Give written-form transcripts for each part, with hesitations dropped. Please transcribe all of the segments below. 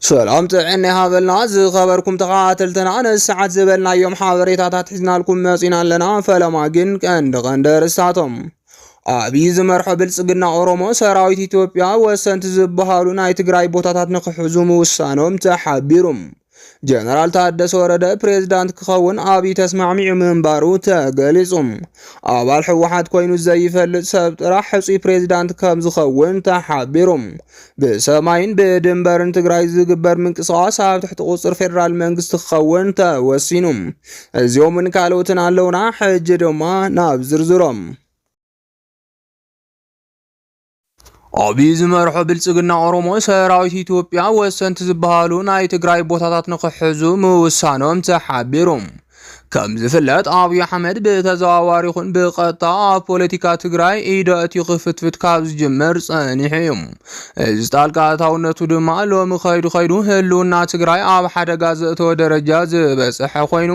سلام طعن هابلنا خبركم تقاتلتنا أنا الساعات زبلنا يوم حاضريتات حزنا لكم ماسينا لنا فلما جن قندر الساعتهم أبي زمرح بلصقنا أورومو سراويت إثيوبيا وسنت زبهالو ناي تግራይ ቦታታት ንኽሕዙ ምውሳኖም ተሓቢሩም ጀነራል ታደሰ ወረደ ፕሬዝዳንት ክኸውን አብይ ተስማዕሚዑ ምንባሩ ተገሊጹም አባል ሕወሓት ኮይኑ ዘይፈልጥ ሰብ ጥራሕ ሕፁይ ፕሬዝዳንት ከም ዝኸውን ተሓቢሩም ብሰማይን ብድንበርን ትግራይ ዝግበር ምንቅስቃስ ኣብ ትሕቲ ቁፅር ፌደራል መንግስቲ ክኸውን ተወሲኑ እዚኦምን ካልኦትን ኣለውና ሕጂ ድማ ናብ ዝርዝሮም አብይ ዝመርሖ ብልጽግና ኦሮሞ ሰራዊት ኢትዮጵያ ወሰንት ዝበሃሉ ናይ ትግራይ ቦታታት ንኽሕዙ ምውሳኖም ተሓቢሮም ከም ዝፍለጥ አብይ አሕመድ በተዘዋዋሪ ይኹን በቀጥታ ፖለቲካ ትግራይ ኢዳት ይኽፍትፍት ካብ ዝጀመር ጸኒሑ እዩ እዚ ጣልቃታውነቱ ድማ ሎሚ ኸይዱ ህልውና ትግራይ ኣብ ሓደጋ ዘእተወ ደረጃ ዝበጽሐ ኮይኑ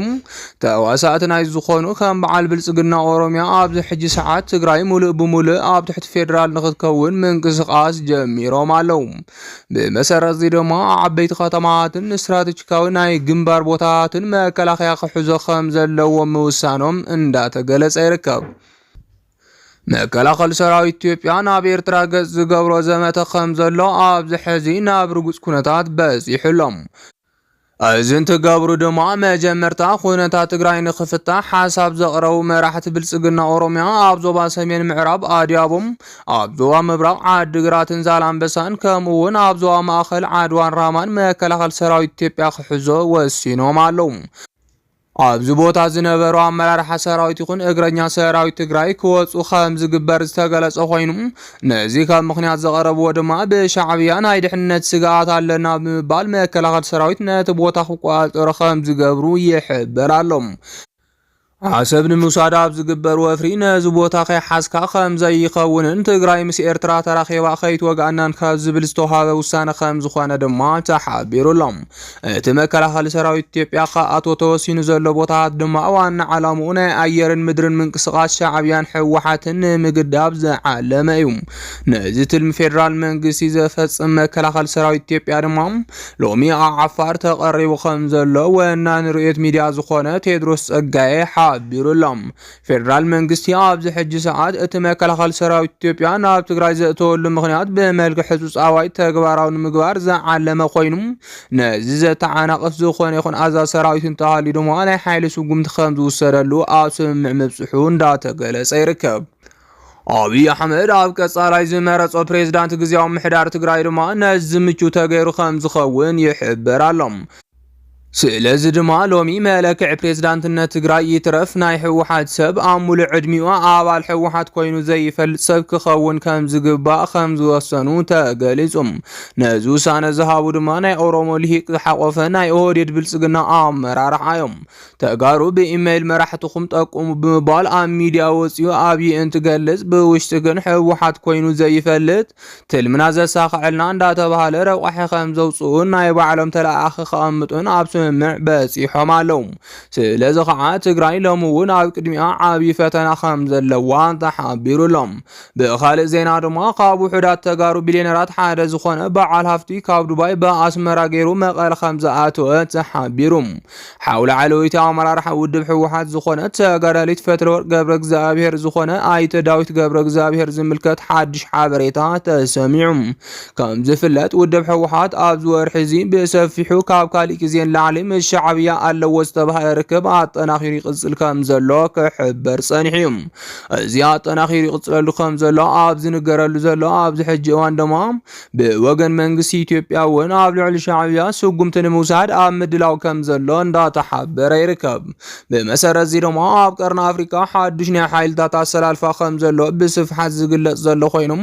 ተዋሳእቲ ናይ ዝኾኑ ከም በዓል ብልጽግና ኦሮሚያ ኣብ ሕጂ ሰዓት ትግራይ ሙሉእ ብሙሉእ ኣብ ትሕቲ ፌደራል ንኽትከውን ምንቅስቃስ ጀሚሮም ኣለው ብመሰረት እዚ ድማ ዓበይቲ ከተማታትን ስትራቴጂካዊ ናይ ግንባር ቦታታትን መከላኸያ ክሕዙ ዘለዎም ምውሳኖም እንዳተገለጸ ይርከብ መከላኸሊ ሰራዊት ኢትዮጵያ ናብ ኤርትራ ገጽ ዝገብሮ ዘመተ ከም ዘሎ ኣብ ዝሕዚ ናብ ርጉጽ ኩነታት በፂሑሎም እዝን ትገብሩ ድማ መጀመርታ ኩነታት ትግራይ ንኽፍታሕ ሓሳብ ዘቕረቡ መራሕቲ ብልጽግና ኦሮሚያ ኣብ ዞባ ሰሜን ምዕራብ ኣድያቦም ኣብ ዞባ ምብራቕ ዓዲግራትን ዛላምበሳን ከምኡውን ኣብ ዞባ ማእኸል ዓድዋን ራማን መከላኸሊ ሰራዊት ኢትዮጵያ ክሕዞ ወሲኖም ኣለው ኣብዚ ቦታ ዝነበሩ ኣመራርሓ ሰራዊት ይኹን እግረኛ ሰራዊት ትግራይ ክወፁ ከም ዝግበር ዝተገለጸ ኮይኑ ነዚ ካብ ምኽንያት ዘቐረብዎ ድማ ብሻዕብያ ናይ ድሕንነት ስጋኣት ኣለና ብምባል መከላኸሊ ሰራዊት ነቲ ቦታ ክቆጻጸሩ ከም ዝገብሩ ይሕበር ኣሎም ዓሰብ ንምውሳድ ኣብ ዝግበር ወፍሪ ነዚ ቦታ ከይሓዝካ ከም ዘይኸውንን ትግራይ ምስ ኤርትራ ተራኺባ ከይትወግአናን ካብ ዝብል ዝተውሃበ ውሳነ ከም ዝኾነ ድማ ተሓቢሩሎም እቲ መከላኸሊ ሰራዊት ኢትዮጵያ ከኣቶ ተወሲኑ ዘሎ ቦታታት ድማ ዋና ዓላምኡ ናይ ኣየርን ምድርን ምንቅስቓስ ሻዕብያን ሕወሓትን ንምግዳብ ዝዓለመ እዩ ነዚ ትልሚ ፌደራል መንግስቲ ዘፈጽም መከላኸሊ ሰራዊት ኢትዮጵያ ድማ ሎሚ ኣብ ዓፋር ተቐሪቡ ከም ዘሎ ወናን ርኡየት ሚድያ ዝኾነ ቴድሮስ ጸጋዬ ሓቢሩሎም ፌደራል መንግስቲ ኣብዚ ሕጂ ሰዓት እቲ መከላኸሊ ሰራዊት ኢትዮጵያ ናብ ትግራይ ዘእተወሉ ምኽንያት ብመልክዕ ሕጹጽ ኣዋጅ ተግባራዊ ንምግባር ዝዓለመ ኮይኑ ነዚ ዘተዓናቅፍ ዝኾነ ይኹን ኣዛዚ ሰራዊት እንተሃልዩ ድማ ናይ ሓይሊ ስጉምቲ ከም ዝውሰደሉ ኣብ ስምምዕ ምብጽሑ እንዳተገለጸ ይርከብ አብይ አሕመድ ኣብ ቀጻላይ ዝመረጾ ፕሬዝዳንት ግዚያዊ ምሕዳር ትግራይ ድማ ነዚ ምቹ ተገይሩ ከም ዝኸውን ይሕበር ኣሎም ስለዚ ድማ ሎሚ መለክዕ ፕሬዝዳንትነት ትግራይ ይትረፍ ናይ ሕወሓት ሰብ ኣብ ሙሉእ ዕድሚኡ ኣባል ሕወሓት ኮይኑ ዘይፈልጥ ሰብ ክኸውን ከም ዝግባእ ከም ዝወሰኑ ተገሊጹም ነዚ ውሳነ ዝሃቡ ድማ ናይ ኦሮሞ ልሂቅ ዝሓቆፈ ናይ ኦህዴድ ብልጽግና ኣመራርሓ እዮም ተጋሩ ብኢሜይል መራሕትኩም ጠቁሙ ብምባል ኣብ ሚድያ ወፂኡ ኣብይ እንትገልጽ ብውሽጢ ግን ሕወሓት ኮይኑ ዘይፈልጥ ትልምና ዘሳኽዐልና እንዳተባሃለ ረቋሒ ከም ዘውፅኡን ናይ ባዕሎም ተላኣኺ ከቐምጡን ኣብ ስምምዕ በፂሖም ኣለው ስለዚ ከዓ ትግራይ ሎሚ እውን ኣብ ቅድሚኣ ዓብይ ፈተና ከም ዘለዋ ተሓቢሩሎም ብኻልእ ዜና ድማ ካብ ውሑዳት ተጋሩ ቢልዮነራት ሓደ ዝኾነ በዓል ሃፍቲ ካብ ዱባይ በኣስመራ ገይሩ መቐለ ከም ዝኣተወ ተሓቢሩ ሓውላ ዓለዊት ኣመራርሓ ውድብ ሕወሓት ዝኾነ ተጋዳሊት ፈትለወርቅ ገብረ እግዚአብሔር ዝኾነ ኣይተ ዳዊት ገብረ እግዚአብሔር ዝምልከት ሓድሽ ሓበሬታ ተሰሚዑ ከም ዝፍለጥ ውድብ ሕወሓት ኣብ ዝወርሒ እዚ ብሰፊሑ ካብ ካሊእ ግዜ ላዕሊ ምስ ሻዕብያ ኣለዎ ዝተባሃለ ርክብ ኣጠናኺሩ ይቕጽል ከም ዘሎ ክሕበር ጸኒሑ እዩ እዚ ኣጠናኺሩ ይቕጽለሉ ከም ዘሎ ኣብ ዝንገረሉ ዘሎ ኣብዚ ሕጂ እዋን ድማ ብወገን መንግስቲ ኢትዮጵያ እውን ኣብ ልዕሊ ሻዕብያ ስጉምቲ ንምውሳድ ኣብ ምድላው ከም ዘሎ እንዳተሓበረ ይርከብ ብመሰረት እዚ ድማ ኣብ ቀርኒ ኣፍሪካ ሓድሽ ናይ ሓይልታት ኣሰላልፋ ከም ዘሎ ብስፍሓት ዝግለጽ ዘሎ ኮይኑ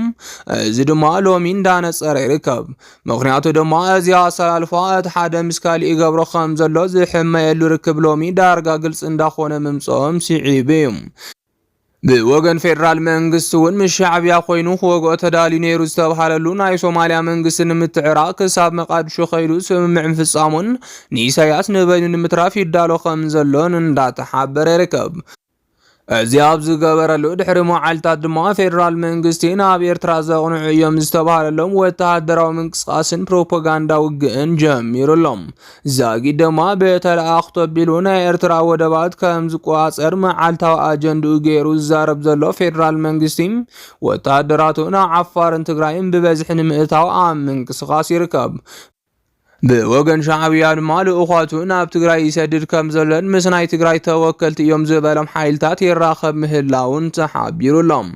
እዚ ድማ ሎሚ እንዳነጸረ ይርከብ ምክንያቱ ድማ እዚ ኣሰላልፋ እቲ ሓደ ምስ ካሊእ ገብሮ ከም ዘሎ ዝሕመየሉ ርክብ ሎሚ ዳርጋ ግልጽ እንዳኾነ ምምጽኦም ሲዒብ እዩ ብወገን ፌደራል መንግስቲ እውን ምስ ሻዕብያ ኮይኑ ክወግኦ ተዳልዩ ነይሩ ዝተባሃለሉ ናይ ሶማልያ መንግስቲ ንምትዕራቕ ክሳብ መቃድሾ ከይዱ ስምምዕ ምፍጻሙን ንኢሳያስ ንበይኑ ንምትራፍ ይዳሎ ከም ዘሎን እንዳተሓበረ ይርከብ እዚ ኣብ ዝገበረሉ ድሕሪ መዓልታት ድማ ፌደራል መንግስቲ ናብ ኤርትራ ዘቕንዑ እዮም ዝተባሃለሎም ወተሃደራዊ ምንቅስቓስን ፕሮፓጋንዳ ውግእን ጀሚሩሎም። ዛጊድ ድማ በተለኣኽቶ ኣቢሉ ናይ ኤርትራ ወደባት ከም ዝቆፃፀር መዓልታዊ ኣጀንድኡ ገይሩ ዝዛረብ ዘሎ ፌደራል መንግስቲ ወተሃደራቱ ናብ ዓፋርን ትግራይን ብበዝሒ ንምእታው ኣብ ምንቅስቓስ ይርከብ። ብወገን ሻዕብያ ድማ ልኡኻቱ ናብ ትግራይ ይሰድድ ከም ዘሎን ምስ ናይ ትግራይ ተወከልቲ እዮም ዝበሎም ሓይልታት ይራኸብ ምህላውን ተሓቢሩሎም።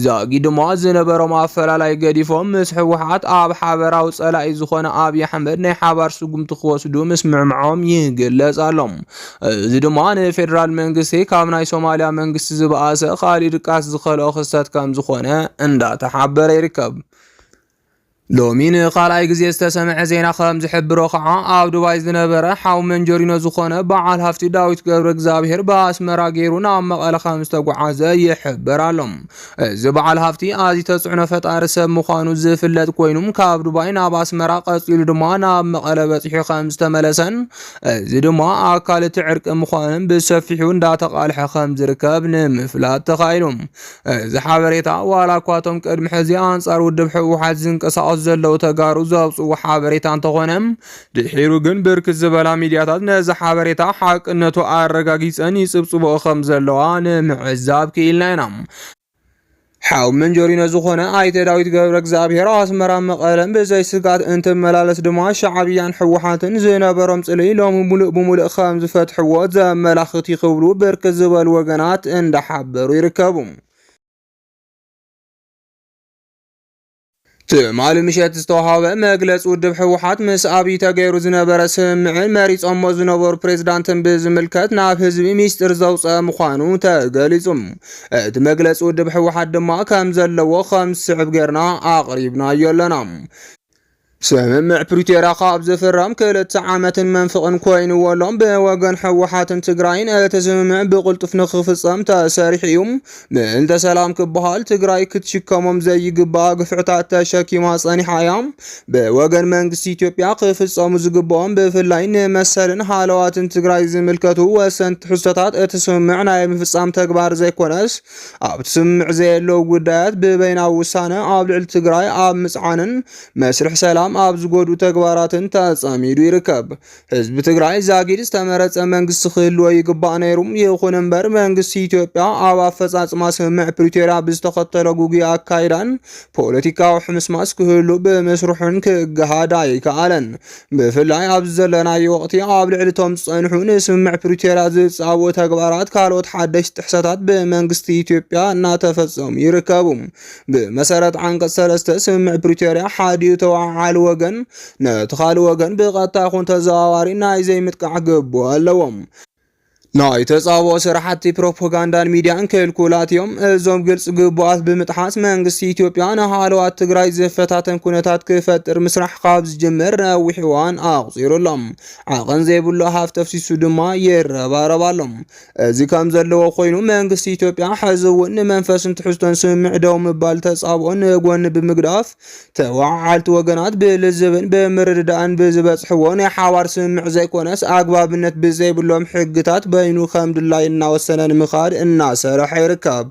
ዛጊድ ድማ ዝነበሮም ኣፈላላይ ገዲፎም ምስ ሕወሓት ኣብ ሓበራዊ ጸላኢ ዝኾነ ኣብዪ ኣሕመድ ናይ ሓባር ስጉምቲ ክወስዱ ምስ ምዕምዖም ይግለጽ ኣሎም። እዚ ድማ ንፌደራል መንግስቲ ካብ ናይ ሶማልያ መንግስቲ ዝበኣሰ ካሊእ ድቃስ ዝኸልኦ ክስተት ከም ዝኾነ እንዳተሓበረ ይርከብ። ሎሚ ንኻልኣይ ግዜ ዝተሰምዐ ዜና ከም ዝሕብሮ ከዓ ኣብ ዱባይ ዝነበረ ሓው መንጀሪኖ ዝኾነ በዓል ሃፍቲ ዳዊት ገብረ እግዚኣብሔር በኣስመራ ገይሩ ናብ መቐለ ከም ዝተጓዓዘ ይሕበር ኣሎም። እዚ በዓል ሃፍቲ ኣዝዩ ተፅዕኖ ፈጣሪ ሰብ ምዃኑ ዝፍለጥ ኮይኑ ካብ ዱባይ ናብ ኣስመራ ቀፂሉ ድማ ናብ መቐለ በፂሑ ከም ዝተመለሰን እዚ ድማ ኣካል እቲ ዕርቂ ምዃኑን ብሰፊሑ እንዳተቃልሐ ከም ዝርከብ ንምፍላጥ ተኻኢሉ። እዚ ሓበሬታ ዋላ እኳ እቶም ቅድሚ ሕዚ ኣንጻር ውድብ ሕወሓት ዝንቀሳቐሱ ዘለው ተጋሩ ዘውፅኡ ሓበሬታ እንተኾነም ድሒሩ ግን ብርክት ዝበላ ሚድያታት ነዚ ሓበሬታ ሓቅነቱ ኣረጋጊፀን ይፅብፅብኦ ከም ዘለዋ ንምዕዛብ ክኢልና ኢና። ሓው መንጀሪኖ ዝኾነ ኣይተ ዳዊት ገብረ እግዚኣብሔር ኣስመራ መቐለን ብዘይ ስጋት እንትመላለስ ድማ ሻዕብያን ሕወሓትን ዝነበሮም ጽልኢ ሎሚ ሙሉእ ብሙሉእ ከም ዝፈትሕዎ ዘመላኽት ይኽብሉ ብርክት ዝበሉ ወገናት እንዳሓበሩ ይርከቡ። ትማሊ ምሸት ዝተዋሃበ መግለፂ ውድብ ሕወሓት ምስ ኣብዪ ተገይሩ ዝነበረ ስምምዕን መሪፆሞ ዝነበሩ ፕሬዝዳንትን ብዝምልከት ናብ ህዝቢ ሚስጥር ዘውፅአ ምዃኑ ተገሊጹ። እቲ መግለፂ ውድብ ሕወሓት ድማ ከም ዘለዎ ከም ዝስዕብ ጌርና ኣቕሪብናዮ ኣለና። ስምምዕ ፕሪቶርያ ካብ ዝፍረም 2 ዓመትን መንፍቕን ኮይኑዎ ኣሎም ብወገን ሕወሓትን ትግራይን እቲ ስምምዕ ብቕልጡፍ ንኽፍፀም ተሰሪሑ እዩ። ምእንተ ሰላም ክበሃል ትግራይ ክትሽከሞም ዘይግባእ ግፍዕታት ተሸኪማ ፀኒሓ እያ። ብወገን መንግስቲ ኢትዮጵያ ክፍፀሙ ዝግብኦም ብፍላይ ንመሰልን ሃለዋትን ትግራይ ዝምልከቱ ወሰንቲ ሕቶታት እቲ ስምምዕ ናይ ምፍፃም ተግባር ዘይኮነስ ኣብቲ ስምምዕ ዘየለው ጉዳያት ብበይናዊ ውሳነ ኣብ ልዕሊ ትግራይ ኣብ ምፅዓንን መስርሕ ሰላም ኣብ ዝጎዱ ተግባራትን ተጸሚዱ ይርከብ። ህዝቢ ትግራይ ዛጊድ ዝተመረፀ መንግስቲ ክህልዎ ይግባእ ነይሩ። ይኹን እምበር መንግስቲ ኢትዮጵያ ኣብ ኣፈጻጽማ ስምምዕ ፕሪቶርያ ብዝተኸተሎ ጉጉይ ኣካይዳን ፖለቲካዊ ሕምስማስ ክህሉ ብምስርሑን ክገሃድ ኣይከኣለን። ብፍላይ ኣብ ዘለናዮ ወቕቲ ኣብ ልዕሊ እቶም ዝጸንሑ ንስምምዕ ፕሪቶርያ ዝጻወቱ ተግባራት ካልኦት ሓደሽቲ ጥሕሰታት ብመንግስቲ ኢትዮጵያ እናተፈጸሙ ይርከቡ። ብመሰረት ዓንቀጽ 3 ስምምዕ ፕሪቶርያ ሓዲኡ ተዋዓል ወገን ነቲ ካልእ ወገን ብቐጥታ ይኹን ተዘዋዋሪ ናይ ዘይምጥቃዕ ግቡእ ኣለዎም። ናይ ተጻብኦ ስራሕቲ ፕሮፓጋንዳን ሚድያን ክልኩላት እዮም። እዞም ግልጽ ግቡኣት ብምጥሓስ መንግስቲ ኢትዮጵያ ንሃለዋት ትግራይ ዝፈታተን ኩነታት ክፈጥር ምስራሕ ካብ ዝጅምር ነዊሕ እዋን ኣቕፂሩሎም ዓቐን ዘይብሉ ሃፍ ተፍሲሱ ድማ ይረባረባሎም። እዚ ከም ዘለዎ ኮይኑ መንግስቲ ኢትዮጵያ ሕዚ እውን ንመንፈስን ትሕዝቶን ስምምዕ ደው ምባል ተጻብኦን ንጎኒ ብምግዳፍ ተዋዓልቲ ወገናት ብልዝብን ብምርድዳእን ብዝበፅሕዎ ናይ ሓባር ስምምዕ ዘይኮነስ ኣግባብነት ብዘይብሎም ሕግታት በይኑ ከም ድላይ እናወሰነ ንምኻድ እናሰርሐ ይርከብ።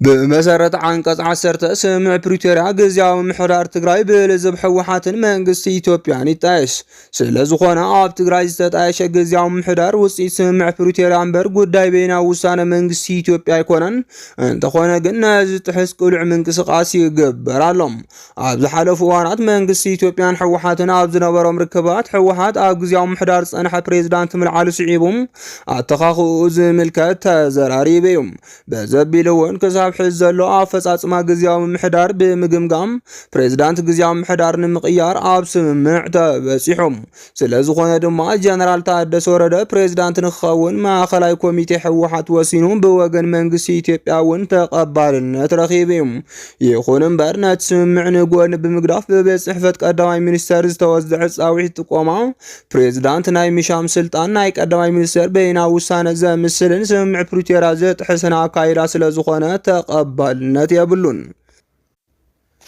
ብመሰረት ዓንቀጽ 10 ስምምዕ ፕሪቶርያ ግዚያዊ ምሕዳር ትግራይ ብልዝብ ሕወሓትን መንግስቲ ኢትዮጵያን ይጣየሽ። ስለ ዝኾነ ኣብ ትግራይ ዝተጣየሸ ግዚያዊ ምሕዳር ውፅኢት ስምምዕ ፕሪቶርያ እምበር ጉዳይ በይናዊ ውሳነ መንግስቲ ኢትዮጵያ ኣይኮነን። እንተኾነ ግን ነዚ ጥሕስ ቅሉዕ ምንቅስቓስ ይግበር ኣሎም። ኣብ ዝሓለፉ እዋናት መንግስቲ ኢትዮጵያን ሕወሓትን ኣብ ዝነበሮም ርክባት ሕወሓት ኣብ ግዚያዊ ምሕዳር ዝጸንሐ ፕሬዝዳንት ምልዓሉ ስዒቦም ኣተኻኽኡ ዝምልከት ተዘራሪቡ እዩ። በዘቢሉ እውን ክሳብ ሕዚ ዘሎ ኣፈጻጽማ ግዚያዊ ምሕዳር ብምግምጋም ፕሬዝዳንት ግዚያዊ ምሕዳር ንምቕያር ኣብ ስምምዕ ተበፂሖም። ስለ ዝኾነ ድማ ጀነራል ታደሰ ወረደ ፕሬዝዳንት ንክኸውን ማእኸላይ ኮሚቴ ሕወሓት ወሲኑ ብወገን መንግስቲ ኢትዮጵያ እውን ተቐባልነት ረኺቡ እዩ። ይኹን እምበር ነቲ ስምምዕ ንጎኒ ብምግዳፍ ብቤት ጽሕፈት ቀዳማይ ሚኒስተር ዝተወዝዐ ጻውዒት ጥቆማ ፕሬዝዳንት ናይ ምሻም ስልጣን ናይ ቀዳማይ ሚኒስተር በይናዊ ውሳነ ዘምስልን ስምምዕ ፕሪቶርያ ዘጥሕስን ኣካይዳ ስለ ዝኾነ ተቐባልነት የብሉን።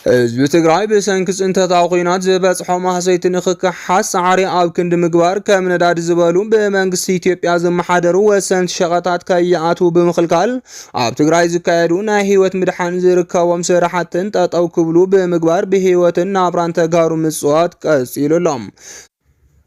ህዝቢ ትግራይ ብሰንኪ ጽንተታዊ ኩናት ዝበጽሖ ማህሰይቲ ንኽክሓስ ጻዕሪ ኣብ ክንዲ ምግባር ከም ነዳዲ ዝበሉ ብመንግስቲ ኢትዮጵያ ዝመሓደሩ ወሰንቲ ሸቐጣት ከይኣትዉ ብምኽልካል ኣብ ትግራይ ዝካየዱ ናይ ህይወት ምድሓን ዝርከቦም ስራሕትን ጠጠው ክብሉ ብምግባር ብህይወትን ናብራን ተጋሩ ምጽዋት ቀጺሉሎም።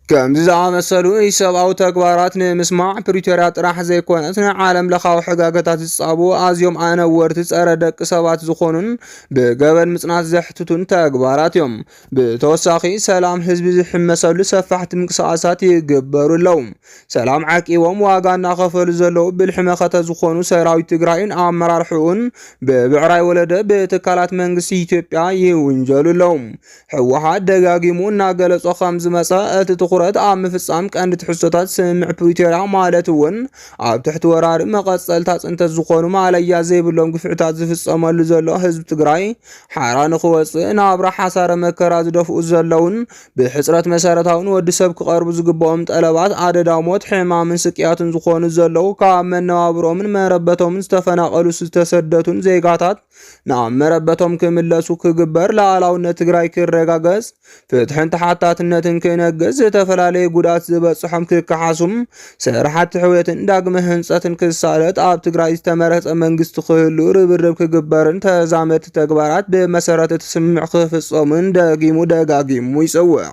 ከም ዝኣመሰሉ ሰብኣዊ ተግባራት ንምስማዕ ፕሪቶርያ ጥራሕ ዘይኮነት ንዓለም ለኻዊ ሕጋጋታት ዝጻቡ ኣዝዮም ኣነወርቲ ጸረ ደቂ ሰባት ዝኾኑን ብገበን ምጽናት ዘሕትቱን ተግባራት እዮም። ብተወሳኺ ሰላም ህዝቢ ዝሕመሰሉ ሰፋሕቲ ምንቅስቓሳት ይግበሩ ኣለዉ። ሰላም ዓቂቦም ዋጋ እናኸፈሉ ዘለዉ ብልሒ መኸተ ዝኾኑ ሰራዊት ትግራይን ኣመራርሑኡን ብብዕራይ ወለደ ብትካላት መንግስቲ ኢትዮጵያ ይውንጀሉ ኣለዉ። ሕወሓት ደጋጊሙ እናገለጾ ከም ዝመጸ እቲ ትኩረት ኣብ ምፍጻም ቀንዲ ትሕዝቶታት ስምምዕ ፕሪቶርያ ማለት እውን ኣብ ትሕቲ ወራሪ መቐጸልታ ጽንተት ዝኾኑ ማለያ ዘይብሎም ግፍዕታት ዝፍጸመሉ ዘሎ ህዝቢ ትግራይ ሓራ ንኽወፅእ ናብራ ሓሳረ መከራ ዝደፍኡ ዘለውን ብሕፅረት መሰረታውን ወዲ ሰብ ክቐርቡ ዝግብኦም ጠለባት ኣደዳሞት ሕማምን ስቅያትን ዝኾኑ ዘለዉ ካብ መነባብሮምን መረበቶምን ዝተፈናቐሉ ዝተሰደቱን ዜጋታት ናብ መረበቶም ክምለሱ ክግበር ላዕላውነት ትግራይ ክረጋገጽ ፍትሕን ተሓታትነትን ክነግዝ ዝተፈላለየ ጉዳት ዝበጽሖም ክከሓሱም ስራሕቲ ሕውየትን ዳግመ ህንጸትን ክሳለጥ ኣብ ትግራይ ዝተመረጸ መንግስቲ ክህሉ ርብርብ ክግበርን ተዛመድቲ ተግባራት ብመሰረት እቲ ስምምዕ ክፍጸሙን ደጋጊሙ ይጽውዕ።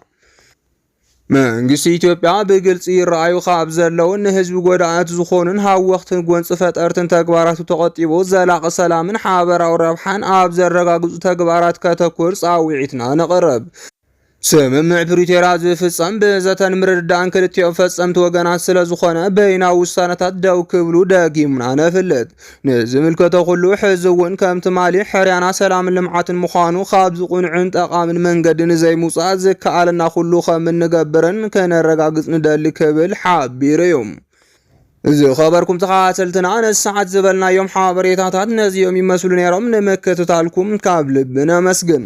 መንግስቲ ኢትዮጵያ ብግልጽ ይረኣዩ ካብ ዘለውን ንህዝቢ ጎዳእቲ ዝኾኑን ሃወኽትን ጎንፂ ፈጠርትን ተግባራቱ ተቐጢቡ ዘላቒ ሰላምን ሓበራዊ ረብሓን ኣብ ዘረጋግጹ ተግባራት ከተኩር ጻውዒትና ነቕርብ። ስምምዕ ፕሪቶርያ ዝፍጸም ብዘተን ምርድዳእን ክልቲኦም ፈጸምቲ ወገናት ስለ ዝኾነ በይናዊ ውሳነታት ደው ክብሉ ደጊሙና ነፍልጥ። ንዝምልከቶ ኩሉ ሕዚ እውን ከም ትማሊ ሕርያና ሰላምን ልምዓትን ምዃኑ ካብ ዝቁንዕን ጠቓምን መንገዲ ንዘይምውፃእ ዝከኣለና ኩሉ ከም እንገብርን ከነረጋግጽ ንደሊ ክብል ሓቢሩ እዩ። ዝኸበርኩም ተኸታተልትና ነዚ ሰዓት ዝበልናዮም ሓበሬታታት ነዚኦም ይመስሉ ነይሮም። ንምክትታልኩም ካብ ልቢ ነመስግን።